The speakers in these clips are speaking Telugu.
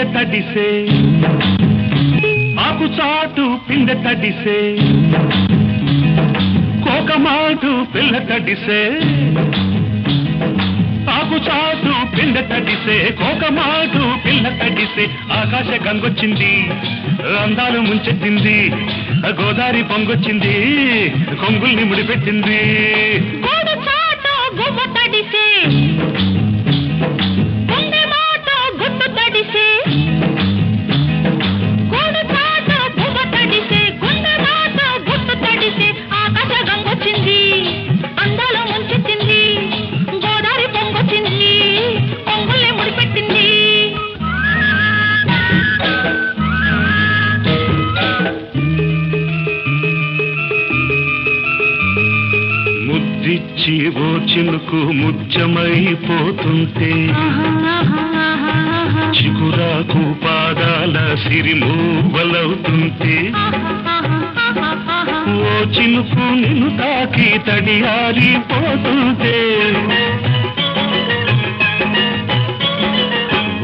పిందె తడిసే ఆకు చాటు పిందె తడిసే కోకమాటు పిల్ల తడిసే ఆకు చాటు పిందె తడిసే కోకమాటు పిల్ల తడిసే ఆకాశ గంగొచ్చింది అందాలు ముంచెత్తింది గోదావరి పొంగొచ్చింది కొంగుల్ని ముడిపెట్టింది ఓ చినుకు ముత్యమైపోతుంటే చిగురాకు పాదాల సిరిమూవలవుతుంటే ఓ చినుకు నిన్ను తాకి తడియారిపోతుంటే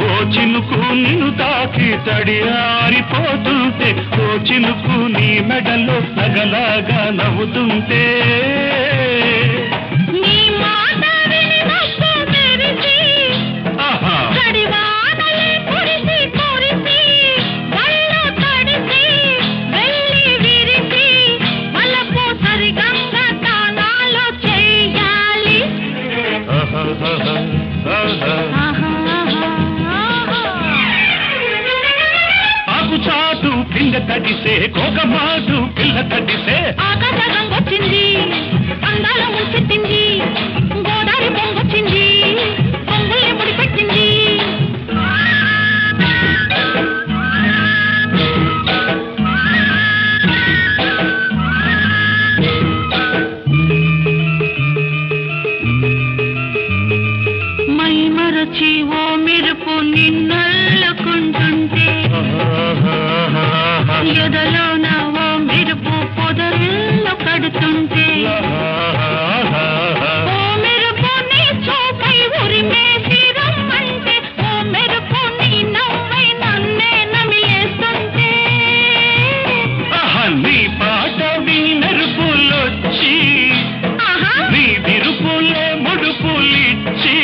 ఓ చినుకు నిన్ను తాకి తడియారిపోతుంటే ఓ చినుకు నీ మెడలో నగలాగా నవ్వుతుంటే ఆకుచాటు పిందె తడిసే కోకమాటు పిల్ల తడిసే ఆకాశం వచ్చింది అందాల ముంచెత్తింది గోదావరి పొంగొచ్చింది పొంగుల్ని ముడిపెట్టింది మై మరచి ఓ మెరుపు నిన్నల్లుకుంటుంటే ఎదలోన ఓ మెరుపు పొదరిల్లు కడుతుంటే ఓ మెరుపు నీ చూపై ఉరిమేసి రమ్మంటే ఓ మెరుపు నీ నవ్వై నన్నే నమిలేస్తుంటే నీ పాట మెరుపులొచ్చి నీ విరుపులే ముడుపులిచ్చి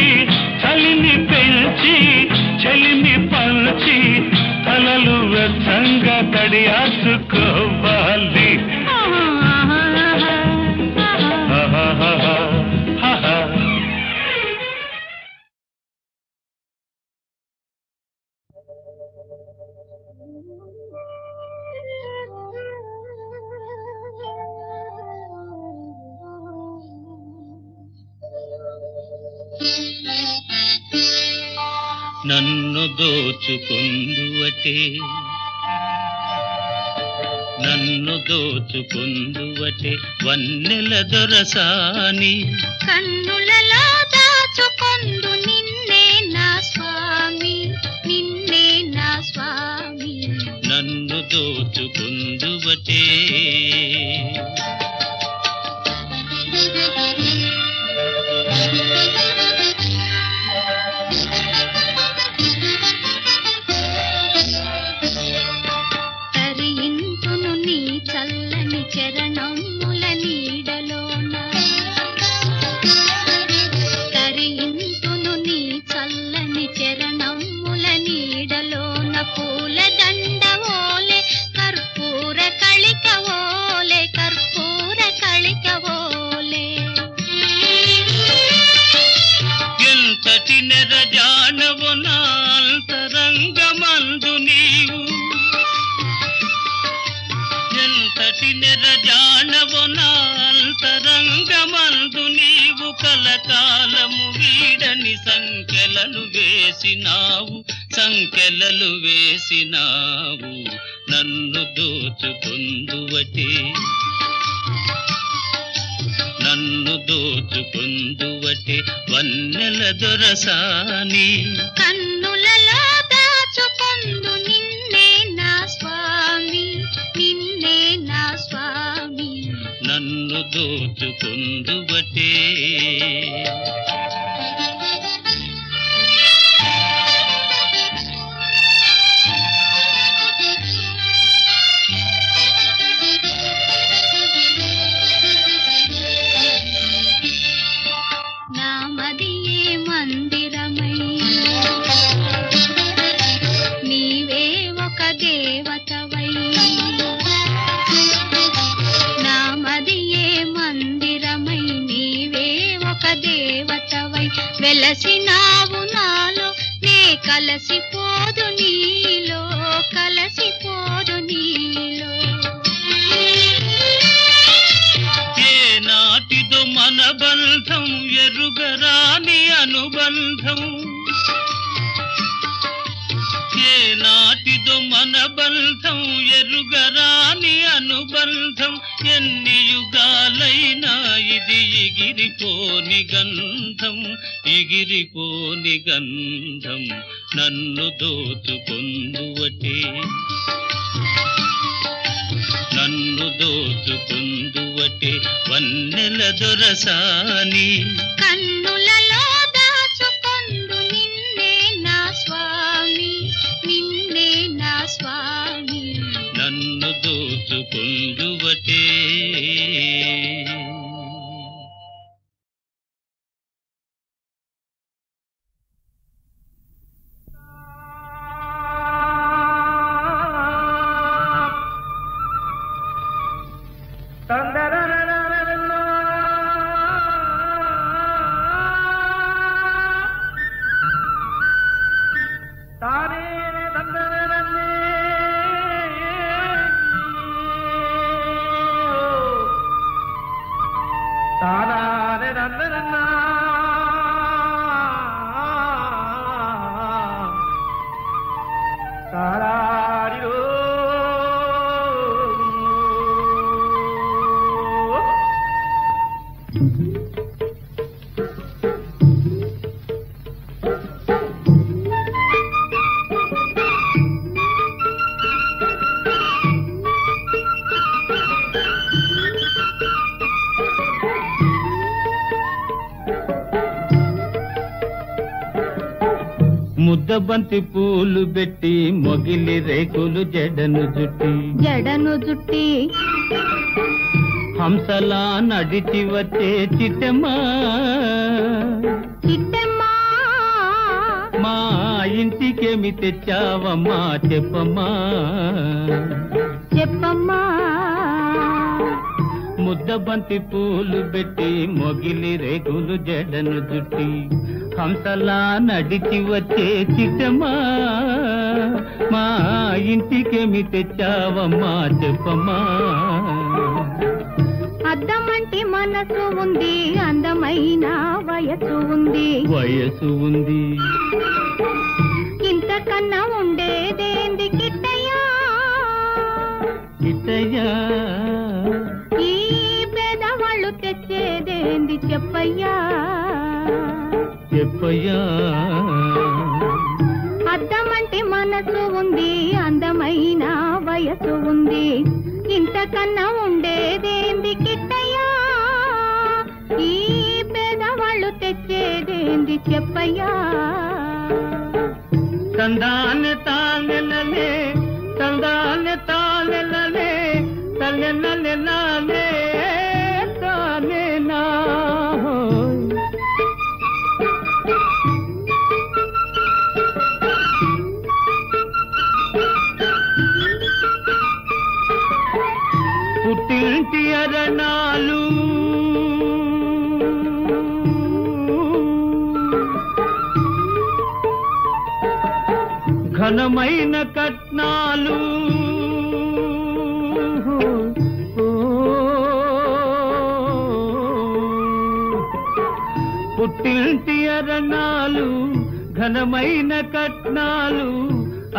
చలిని పెంచి చలిని పంచి తలలు వెచ్చంగా తడియాసుకోవాలి నన్ను దోచుకుందువటే నన్ను దోచుకుందువటే వన్నెల దొరసాని కన్నులలో దాచుకొందు నిన్నే నా స్వామి నిన్నే నా స్వామి నన్ను దోచుకుందువటే చల్లని చరణముల నీడలోన తరింతును నీ చల్లని చరణముల నీడలోన పూల దండ ఓలే కర్పూర కళిక ఓలే కర్పూర కళిక ఓలే ఎంతటి నెరజానవు నా అంతరంగమందు నీవు ఎంతటి నెరజానవు నా అంతరంగమందు నీవు కలకాలము వీడని సంకెలలు వేసినావు నన్ను దోచుకుందువటే నన్ను దోచుకుందువటే వన్నెల దొరసాని కన్నులలో దాచుకొందు నిన్నే నా స్వామి నిన్నే నా స్వామి నన్ను దోచుకుందువటే దేవతవై వెలసినావు నాలో నే కలసిపోదు నీలో కలసిపోదు నీలో ఏ నాటిదో మన బంధం ఎరుగరాని అనుబంధం ఏ నాటిదో మన బంధం ఎరుగరాని అనుబంధం ఎన్ని యుగాలైనా ఇది ఎగిరిపోని గంధం ఎగిరిపోని గంధం నన్ను దోచుకొందువటే నన్ను దోచుకొందువటే వన్నెల దొరసాని కన్నులలో దాచుకొందు నిన్నే నా స్వామి నిన్నే నా స్వామి నన్ను దోచుకొందువటే ముద్దబంతి పూలు పెట్టి మొగిలి రేకులు జడను జుట్టి హంసలా నడిచి వచ్చే చిట్టమ్మా మా ఇంటికేమి తెచ్చావమ్మా చెప్పమ్మా ముద్దబంతి పూలు పెట్టి మొగిలి రేకులు జడను జుట్టి హంసలా నడిచి వచ్చే చిట్టమ్మా మా ఇంటికేమి తెచ్చావమ్మా చెప్పమ్మా అద్దమంటి మనసు ఉంది అందమైన వయసు ఉంది ఇంతకన్నా ఉండేదేంది కిట్టయ్యా ఈ పేదవాళ్ళు తెచ్చేదేంది చెప్పయ్యా అద్దమంటి మనసు ఉంది అందమైన వయసు ఉంది ఇంతకన్నా ఉండేదేంది కిట్టయ్యా ఈ పేదవాళ్ళు తెచ్చేదేంది చెప్పయ్యా తందానె తానెలలే తందానె తానెలలే తల్లెనలెలలే తానెనా పుట్టింటి అరణాలు ఘనమైన కట్నాలు పుట్టింటి అరణాలు ఘనమైన కట్నాలు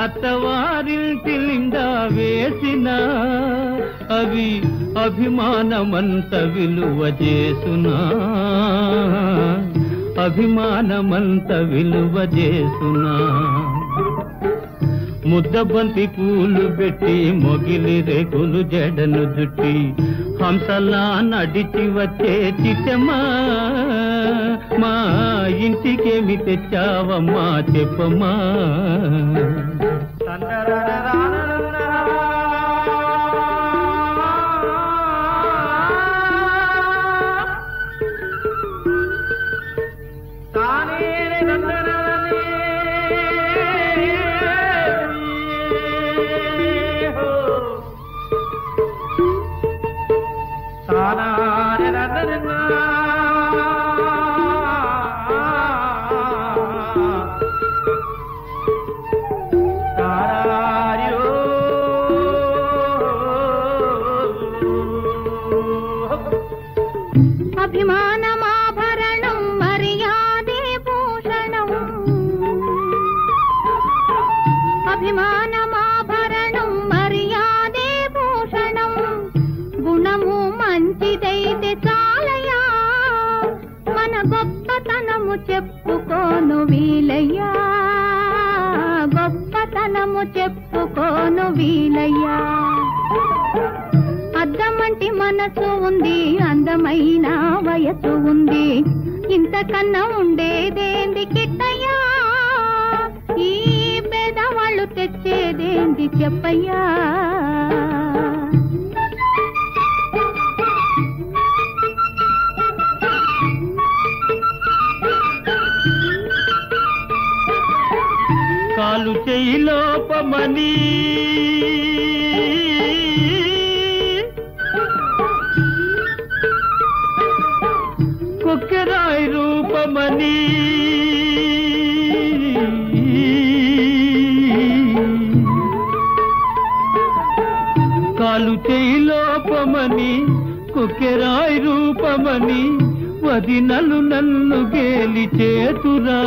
అత్తవారింటి నిండా వేసిన అవి అభిమానమంత విలువ చేసునా అభిమానమంత విలువ చేసునా ముద్దబంతి పూలు పెట్టి మొగిలి రేకులు జడను జుట్టి హంసలా నడిచి వచ్చే చిట్టమ్మా మా ఇంటికేమి తెచ్చావమ్మా చెప్పమ్మా గొప్పతనము చెప్పుకోను వీలయ్యా, గొప్పతనము చెప్పుకోను వీలయ్యా. అద్దమంటి మనసు ఉంది, అందమైన వయసు ఉంది, ఇంతకన్నా ఉండేదేంది కిట్టయ్యా, ఈ పేదవాళ్ళు తెచ్చేదేంది చెప్పయ్యా. కాలు చెయ్యి లోపమని కొక్కెరాయి రూపమని కాలు చెయ్యి లోపమని కొక్కెరాయి రూపమని వదినలు నన్ను గేలి చేతురా,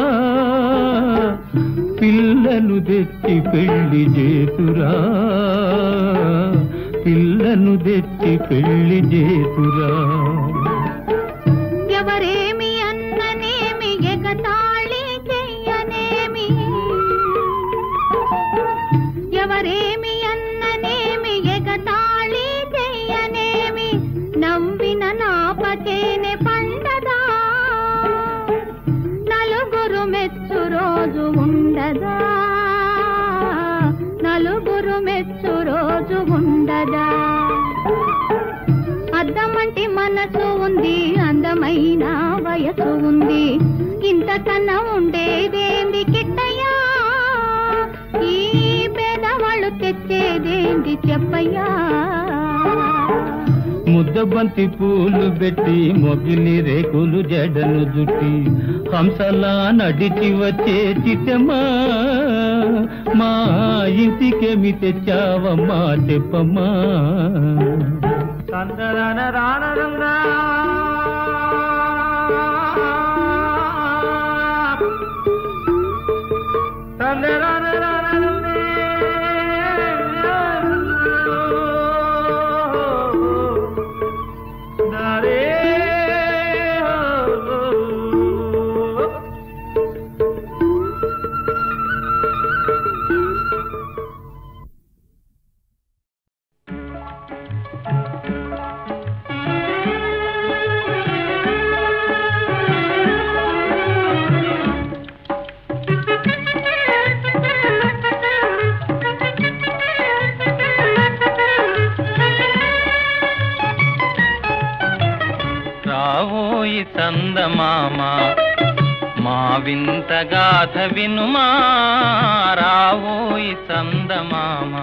పిల్లను తెచ్చి పెళ్లి చేతురా, పిల్లను తెచ్చి పెళ్లి చేతురా. ఎవరేమి అన్ననేమి ఎగతాళి చెయ్యనేమి, ఎవరేమి అన్ననేమి ఎగతాళి చెయ్యనేమి, నవ్విన నాపకేనే పండదా, నలుగురు మెచ్చు రోజు ఉండదా, నలుగురు మెచ్చు రోజు ఉండదా. అద్దమంటి మనసు ఉంది, అందమైన వయసు ఉంది, ఇంతకన్నా ఉండేదేంది కిట్టయ్యా, ఈ పేదవాళ్ళు తెచ్చేదేంది చెప్పయ్యా. ముద్దబంతి పూలు పెట్టి మొగిలి రేకులు జడను జుట్టి హంసలా నడిచి వచ్చే చిట్టమ్మా, మా ఇంటికేమి తెచ్చావమ్మా చెప్పమ్మా. రావోయి చందమామ మా వింత గాథ వినుమా, రావోయి చందమామ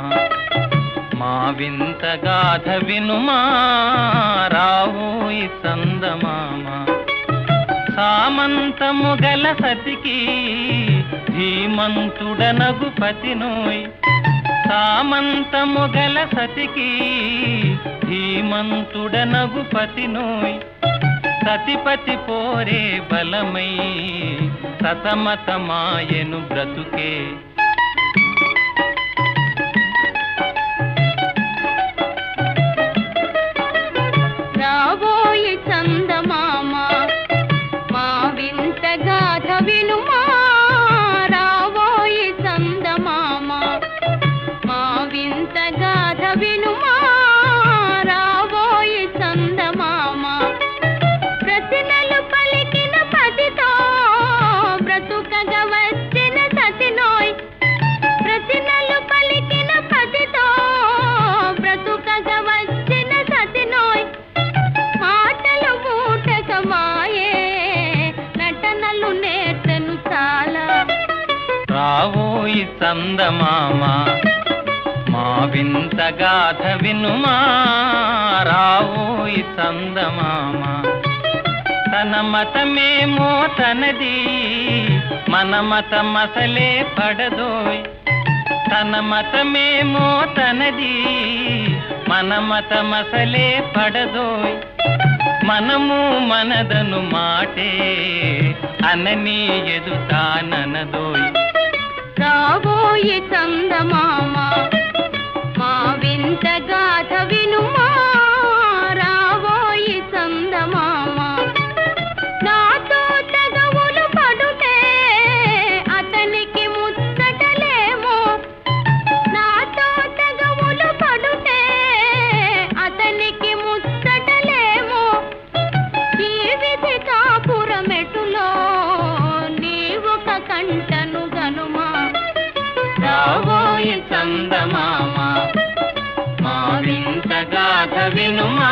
మా వింత గాథ వినుమా, రావోయి చందమామ. సామంతము గల సతికి ధీమంతుడనగు పతినోయ్, సామంతము గల సతికి ధీమంతుడనగు పతినోయ్, సతిపతి పోరే బలమై సతమతమాయను బ్రతుకే. రావోయి చందమామ మా వింత గాథ వినుమా, రావోయి చందమామ మా వింత గాథ వినుమా, రావోయి చందమామ. ప్రతినలు పలికిన పతితో బ్రతుకగా వచ్చిన సతినోయ్, ప్రతినలు పలికిన పతితో బ్రతుకగా వచ్చిన సతినోయ్, మాటలు మూటకమాయే నటనలు నేర్చను చాలా. రావోయి చందమామ మా వింత గాథ వినుమా, రావోయి చందమామ. తన మతమేమో తనది, మన మతమసలే పడదోయ్, తన మతమేమో తనది, మన మతమసలే పడదోయ్. మనము మనదను మాటే అనని ఎదుతాననదోయ్. రావోయి చందమామ మా వింత గాథ వినుమా, రావోయి చందమామ. నాతో తగవులు వినుమా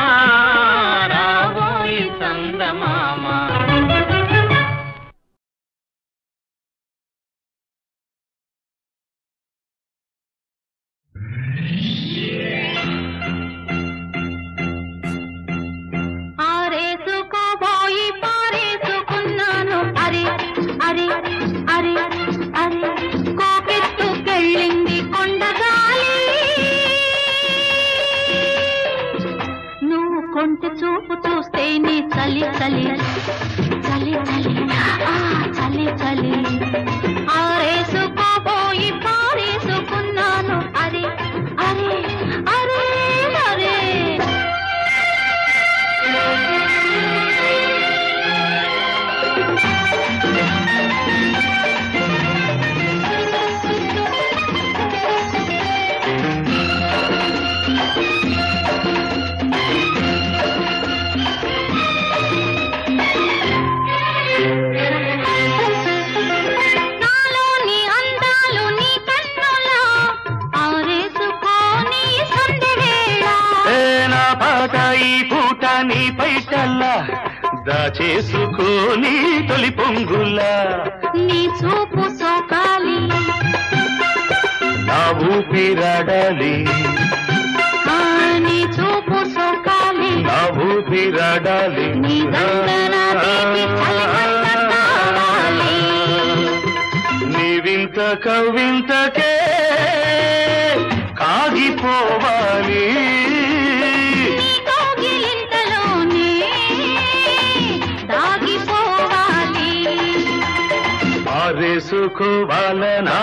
రావోయి చందమామ. ఆరేసుకోబోయి పారేసుకున్నాను అరే అరే అరే అరే కోకెత్తుకెళ్ళింది కొండగాలి. నువ్వు కొంచె చూపు చూస్తే నీ చలి చలి చలి చలి చలి చలి. ఆరేసుకోబోయి పారేసుకున్నాను అరే అరే అరే అరే. ఈ పూట నీ పైటల్లా దాచేసుకోని తొలి పొంగులా నీ చూపు సోకాలి నా ఊపిరాడాలి. నీ చూపు సోకాలి నా ఊపిరాడాలి. నీ గంగన తీపి చలిమంట కావాలి. నీ వింత కవింతకే కాగిపోవాలి.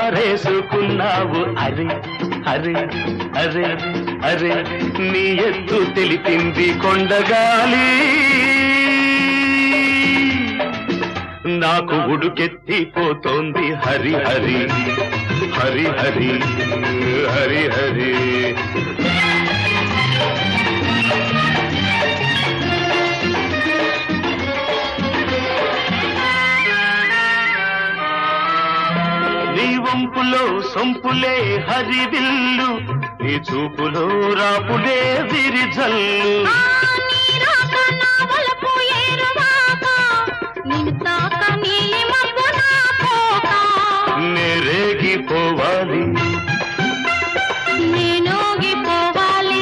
ఆరేసుకోవాలనారేసుకున్నావు అరే అరే అరే అరే. నీ ఎత్తు తెలిపింది కొండగాలి. నాకు ఉడుకెత్తిపోతోంది హరి హరి హరి హరి హరి హరి. నీ వంపులో సొంపులే హరివిల్లు, నీ చూపులో రాపులే విరిజల్లు. నేరేగిపోవాలి నేనోగిపోవాలి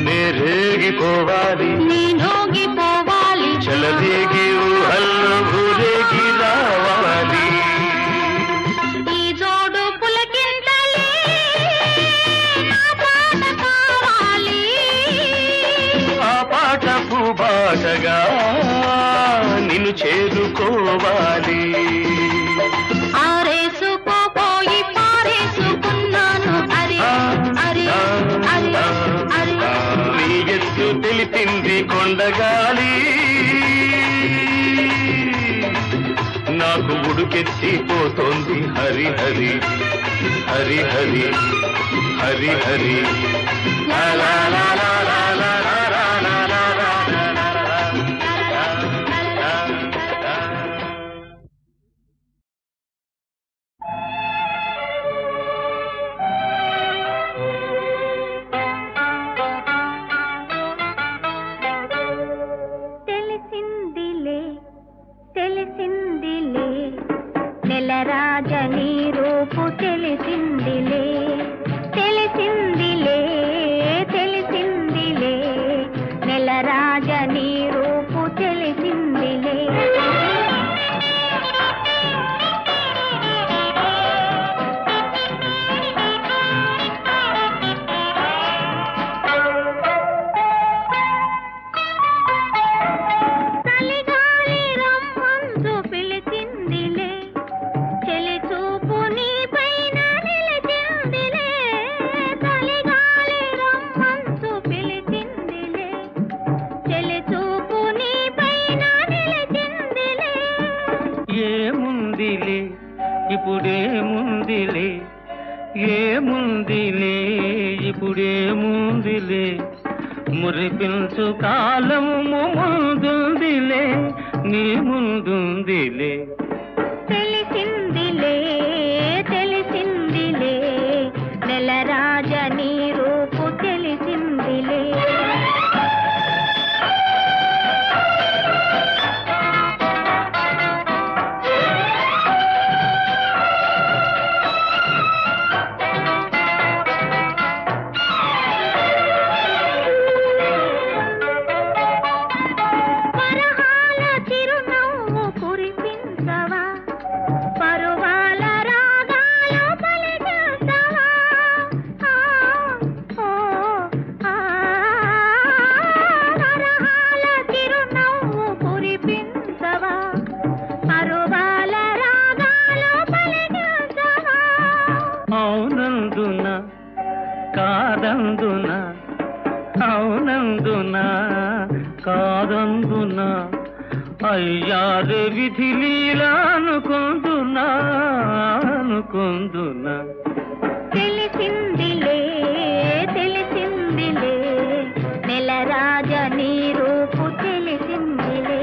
నేరేగిపోవాలి నేనోగిపోవాలి. చలదేగి ఊహల్లో ఊరేగి రావాలి. ఈ జోడు పులకింతలే నా పాట కావాలి. ఆ పాట పూబాటగా నిన్ను చేరుకోవాలి. ఆరేసుకోపోయి పారేసుకున్నాను అరే అరే అరే అరే. నీ ఎత్తు తెలిపింది కొండగాలి. నాకు ఉడుకెత్తిపోతోంది హరి హరి హరి హరి హరి హరి. లా లా లా లా లా లా లా లా లా లా లా. తెలిసిందిలే తెలిసిందిలే నెలరాజని రూపు తెలిసిందిలే. తెలిసిందిలే తెలిసిందిలే నెలరాజని రూపు తెలిసిందిలే. చలిగాలి రమ్మంటూ పిలిచిందిలే, చెలి చూపు నీ పైన నిలిచిందిలే. చలిగాలి రమ్మంటూ పిలిచిందిలే, చెలి చూపు నీ పైన నిలిచిందిలే. ఏముందిలే ఇప్పుడేముందిలే, ఏముందిలే ఇప్పుడేముందిలే. మురిపించు కాలము ముందుందిలే, నీ ముందుందిలే. తెలిసిందిలే తెలిసిందిలే నెలరాజని రూపు తెలిసిందిలే. అవునందున అవునందున కాదందున అయ్యారే విధి లీలా అనుకుందునా అనుకుందునా తెలిసిందిలే తెలిసిందిలే నెలరాజ నీ రూపు తెలిసిందిలే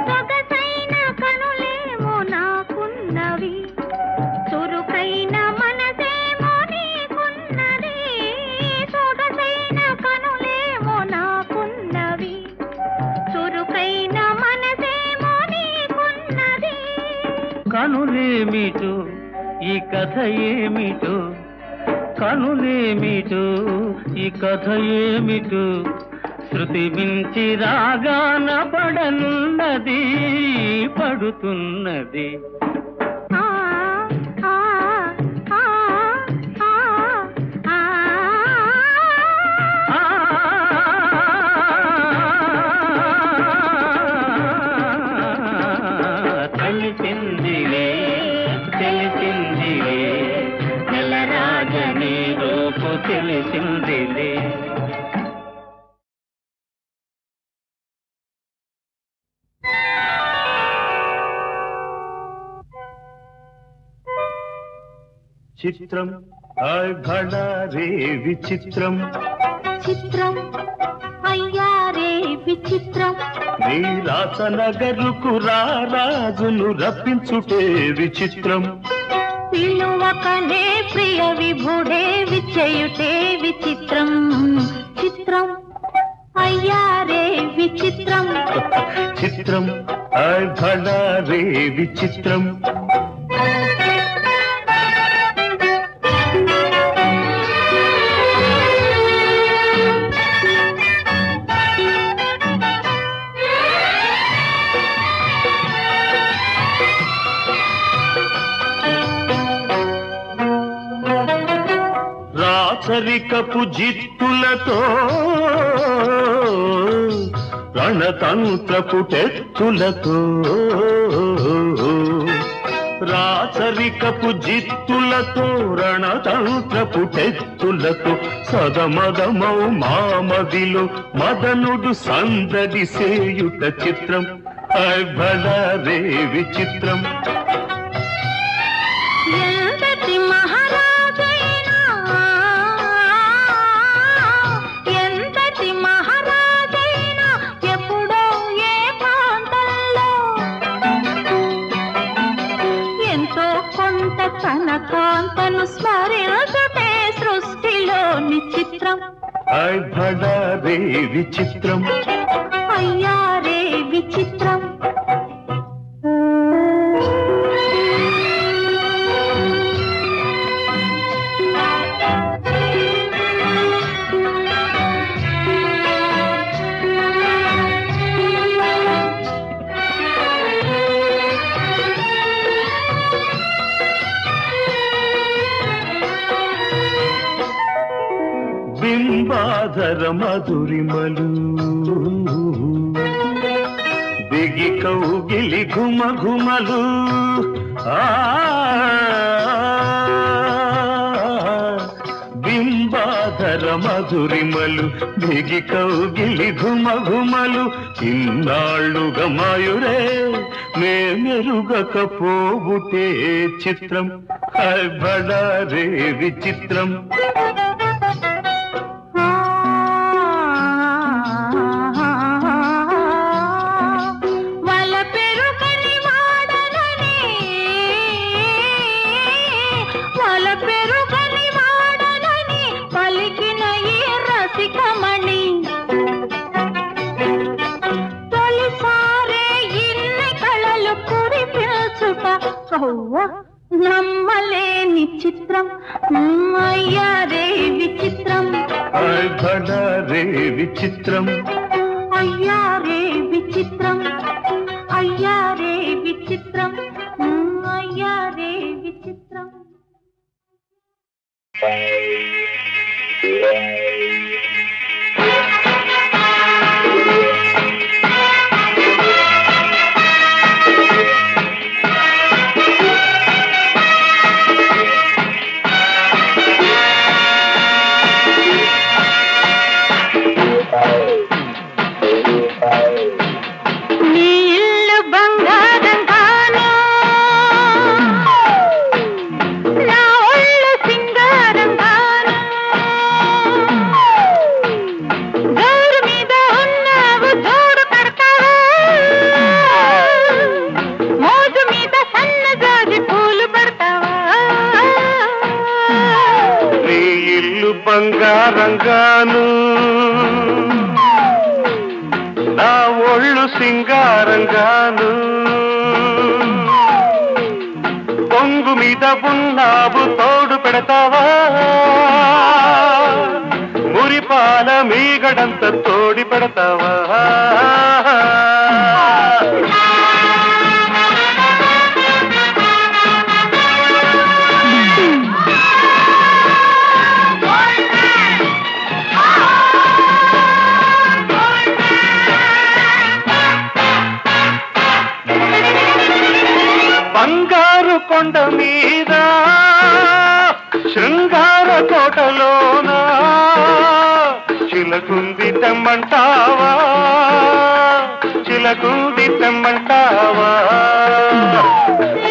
సొగసైన కనులేమో నాకున్నవి చురుకైన మనసేమో నీకున్నది సొగసైన కనులేమో నాకున్నవి చురుకైన మనసేమో నీకున్నది కనులేమిటో ఈ కథ ఏమిటో కనులేమిటో ఈ కథ ఏమిటో శృతి మించి రాగాన పడనున్నది పడుతున్నది ఆ ఆ ఆ ఆ తెలిసిందిలే తెలిసిందిలే నెలరాజ నీ రూపు తెలిసిందిలే చిత్రం హాయ్ భళా రే విచిత్రం చిత్రం అయ్యారే విచిత్రం నీ రాసనగరుకు రాజును రప్పించుటే విచిత్రం పిలువకనే ప్రియ విభుడే విచయుటే విచిత్రం చిత్రం అయ్యారే విచిత్రం చిత్రం హాయ్ భళా రే విచిత్రం రాచరికపు జిత్తులతో రణతంత్రపు టెత్తులతో రాచరికపు జిత్తులతో రణతంత్రపు టెత్తులతో సదమదమౌ మామదిలో మదనుడు సందడి సేయుట చిత్రం భళా రే విచిత్రం ఎంతటి మహారాజైనా ఎంతటి మహారాజైనా ఎప్పుడో ఏ ప్రాంతంలో ఎంతో కొంత తన కాంతను స్మరించుటే సృష్టిలోని చిత్రం భళా రే విచిత్రం అయ్యారే విచిత్రం బింబాధర మధురిమలు దిగి కౌగిలి ఘుమ ఘుమలు బింబాధర మధురిమలు దిగి కౌగిలి ఘుమ ఘుమలు ఇన్నాళ్ళుగా మాయురే మెరుగకపోబుటే చిత్రం భళా రే విచిత్రం నమ్మలేని చిత్రం అయ్యారే విచిత్రం భళా రే విచిత్రం అయ్యారే విచిత్రం అయ్యారే విచిత్రం అయ్యారే విచిత్రం బంగారంగాను నా ఒళ్ళు సింగారంగాను పొంగు మీద ఉన్నావు తోడు పెడతావా మురిపాల మీగడంత తోడి పెడతావా బంగారు కొండ మీద శృంగార కోటలోన చిలకుంది తెమ్మంటావా చిలకుంది తెమ్మంటావా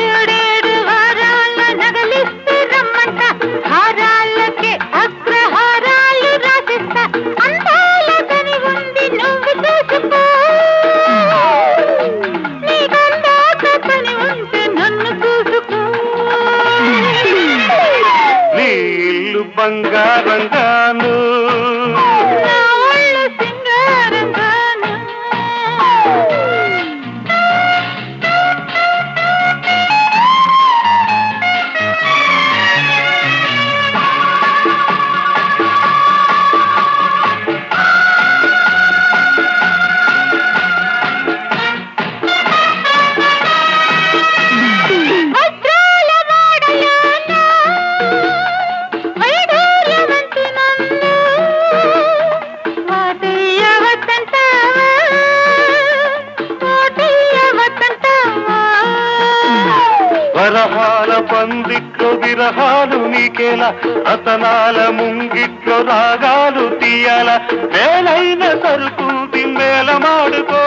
ఏడేడు వారాల నగలిస్తే రమ్మంట హారాలకే అగ్రహారాలు రాసిస్తా అందాల కని ఉంది నువ్వు చూసుకో నీకందాక పని ఉంటే నన్ను చూసుకో నీ ఇల్లు బంగారంగాను నా ఒళ్ళు సింగారంగాను వజ్రాల వాడలోన వైడూర్యవంతి నన్ను వాటయ్యవద్దంటావా వాటయ్యవద్దంటావా వరహాల పందిట్లో విరహాలు నీకేలా అతనాల ముంగిట్లో రాగాలు తీయాల మేలైన సరుకు మేల మాడుకో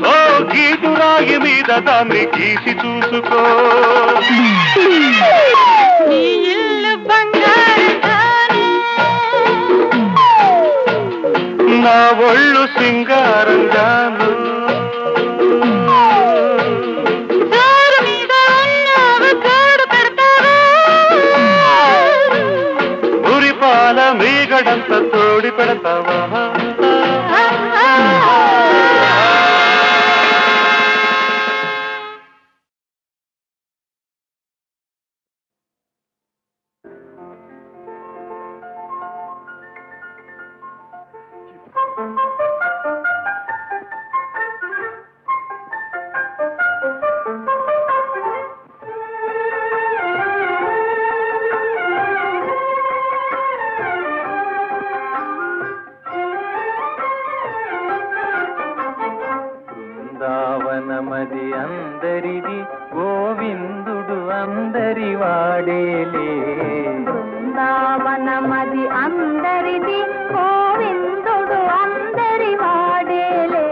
ఓ గీటు రాగి మీద దాన్ని గీసి చూసుకో నీ ఇల్లు బంగారంగాను నా ఒళ్ళు సింగారంగాను జోరు మీద ఉన్నావు జోడు పెడతావా మురిపాల మీగడంత తోడి పెడతావా బృందావనమది అందరిది గోవిందుడు అందరి వాడేలే బృందావనమది అందరిది గోవిందుడు అందరి వాడేలే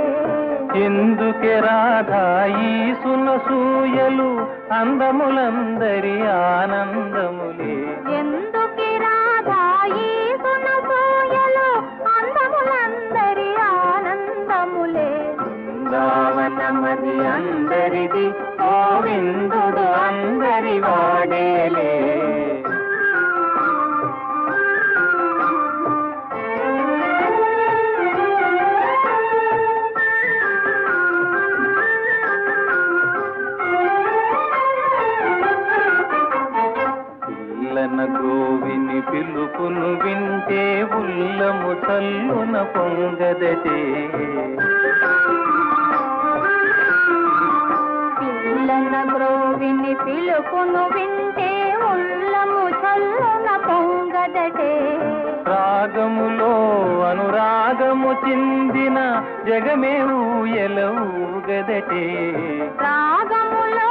ఎందుకే రాధా ఈ సునసూయలు అందములందరి ఆనందములే ఎందుకి రాధా ఈ సునసూయలు అందములందరి ఆనందములే బృందావనమది అందరిది గోవిందుడు అందరి వాడేలే పిల్లన గోవిని పిలుపును వింటే ఉల్లము చల్లున పొంగదటే పిల్లన గ్రోవిని పిలుపును వింటే ఉల్లము చల్లున పొంగదటే రాగములో అనురాగము చిందిన జగమే ఊయల ఊగదటే రాగములో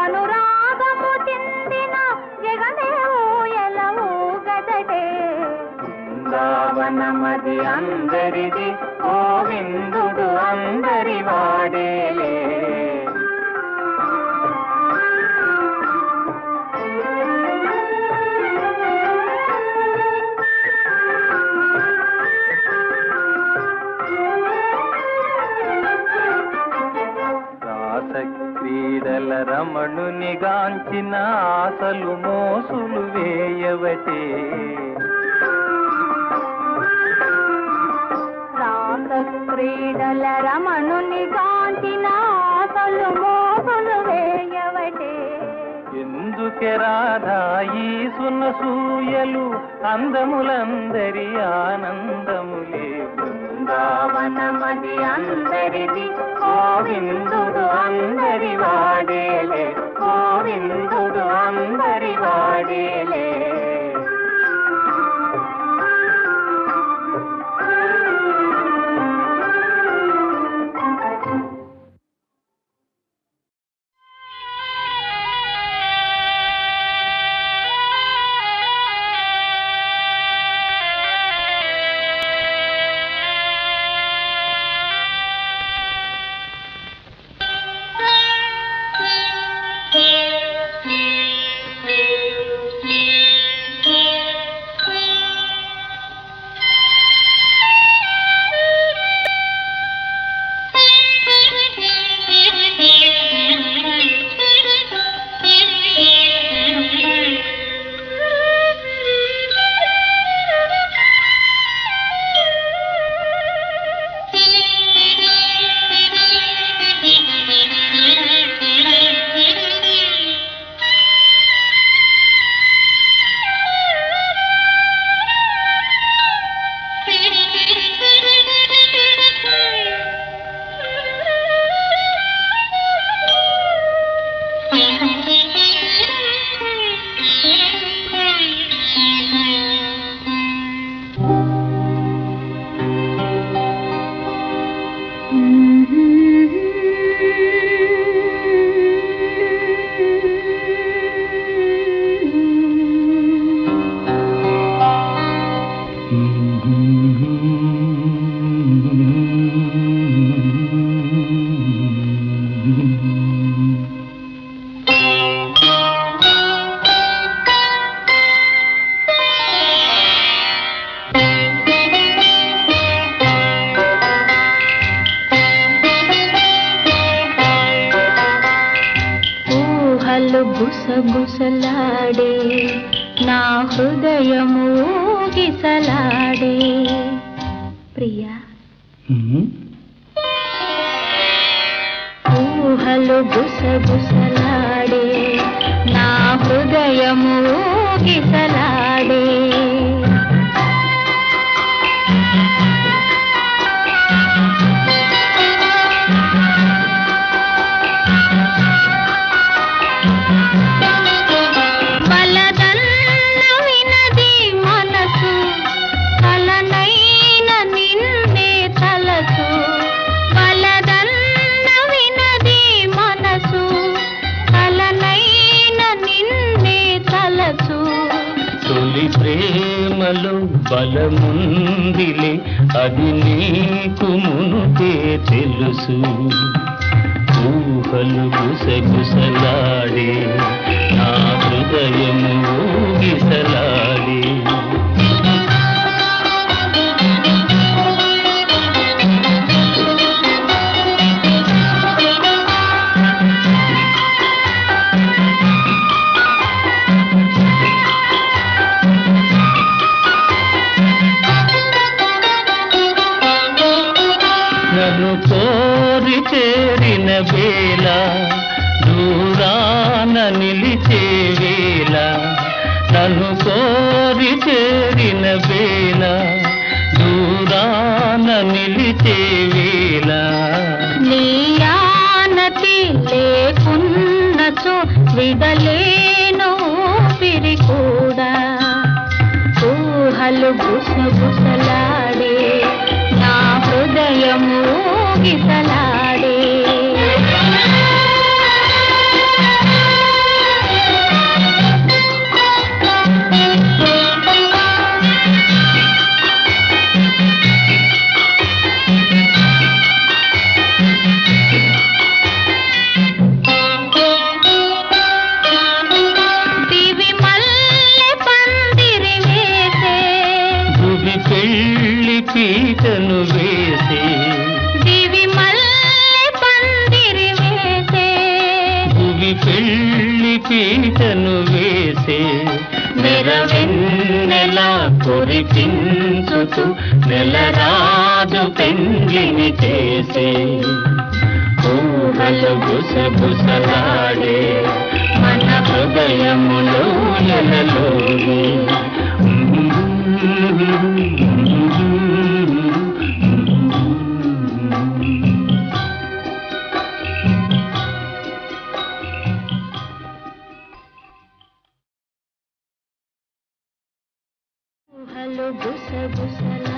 అనురాగము చిందిన జగమే ఊయల ఊగదటే బృందావనమది అందరిది గోవిందుడు అందరి వాడేలే క్రీడల రమణుని గాంచిన ఆశలు మోసులు వేయవటే క్రీడల రమణుని కాంచిన ఆశలు మోపులు వేయవటే. ఎందుకే రాధా ఈ సున్నసూయలు అందములందరి ఆనందములే. బృందావనమది అందరిది గోవిందుడు అందరి వాడేలే, గోవిందుడు అందరి వాడేలే. గుసగుసలాడే నా హృదయము గిసలాడే. ప్రియా ఊహలు గుసగుసలాడే నా హృదయము గిసలాడే. ప్రేమలో బలముందిలే అది నీకు మునుపే తెలుసు. ఊహలు గుసగుసలాడే నా హృదయము ఊగిసలాడే. నన్ను కోరి చేరిన వేళ దూరాన నిలిచే వేళ, నన్ను కోరి చేరిన వేళ దూరాన నిలిచే వేళ. నీ ఆనతి లేకున్నచో విడలేను పిరి కూడా. ఊహలు గుసగుసలాడే నా హృదయము గిసలాడే. దివి మల్లె పందిరి వేసే, భువి పెళ్లి పీటను వేసే. దివి మల్లె పందిరి వేసే, భువి పెళ్లి పీటను వేసే. నెరవెన్నెలా కురిపించుతూ నెలరాజు రాజు పెండ్లిని చేసే ఊహలు గుసగుసలాడే మన హృదయములో ఎలలోనే ఊహలు గుసగుసలా